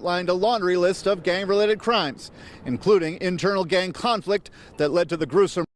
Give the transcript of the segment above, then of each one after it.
Lined a laundry list of gang-related crimes, including internal gang conflict that led to the gruesome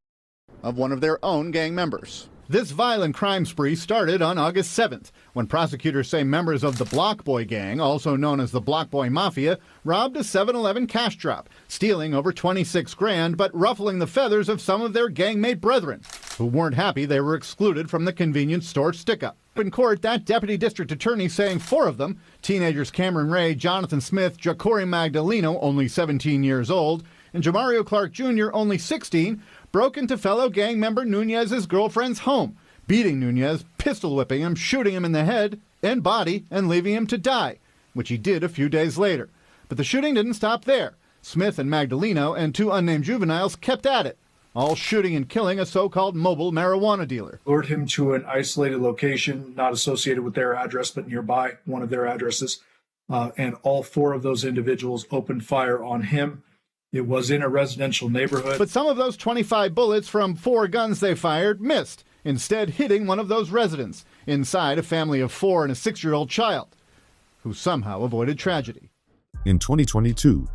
of one of their own gang members. This violent crime spree started on August 7th, when prosecutors say members of the Block Boy gang, also known as the Boy Mafia, robbed a 7-Eleven cash drop, stealing over 26 grand, but ruffling the feathers of some of their gangmate brethren, who weren't happy they were excluded from the convenience store stick-up. In court, that deputy district attorney saying 4 of them, teenagers Cameron Raye, Jonathan Smith, Jacorey Magdaleno, only 17 years old, and Jomario Clark Jr., only 16, broke into fellow gang member Nunez's girlfriend's home, beating Nunez, pistol whipping him, shooting him in the head and body, and leaving him to die, which he did a few days later. But the shooting didn't stop there. Smith and Magdaleno and 2 unnamed juveniles kept at it, all shooting and killing a so-called mobile marijuana dealer. Lured him to an isolated location, not associated with their address, but nearby one of their addresses. And all 4 of those individuals opened fire on him. It was in a residential neighborhood. But some of those 25 bullets from 4 guns they fired missed, instead hitting one of those residents, inside a family of 4 and a 6-year-old child, who somehow avoided tragedy. In 2022,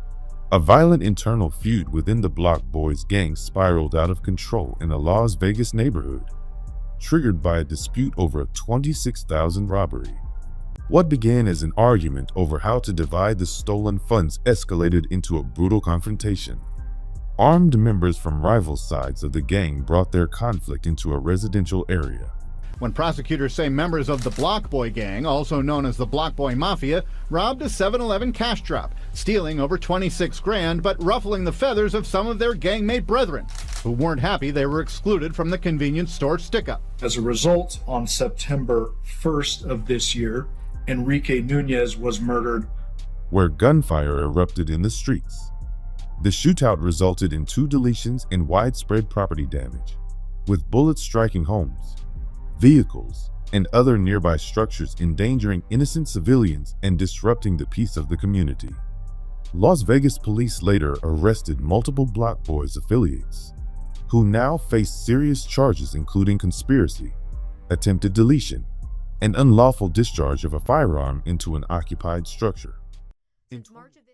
a violent internal feud within the Block Boys gang spiraled out of control in a Las Vegas neighborhood, triggered by a dispute over a $26,000 robbery. What began as an argument over how to divide the stolen funds escalated into a brutal confrontation. Armed members from rival sides of the gang brought their conflict into a residential area. When prosecutors say members of the Block Boy gang, also known as the Boy Mafia, robbed a 7-Eleven cash drop, stealing over 26 grand, but ruffling the feathers of some of their gangmate brethren, who weren't happy they were excluded from the convenience store stick-up. As a result, on September 1st of this year, Enrique Nunez was murdered, where gunfire erupted in the streets. The shootout resulted in 2 deletions and widespread property damage, with bullets striking homes, vehicles, and other nearby structures, endangering innocent civilians and disrupting the peace of the community. Las Vegas police later arrested multiple Block Boys affiliates, who now face serious charges including conspiracy, attempted deletion, and unlawful discharge of a firearm into an occupied structure. In March of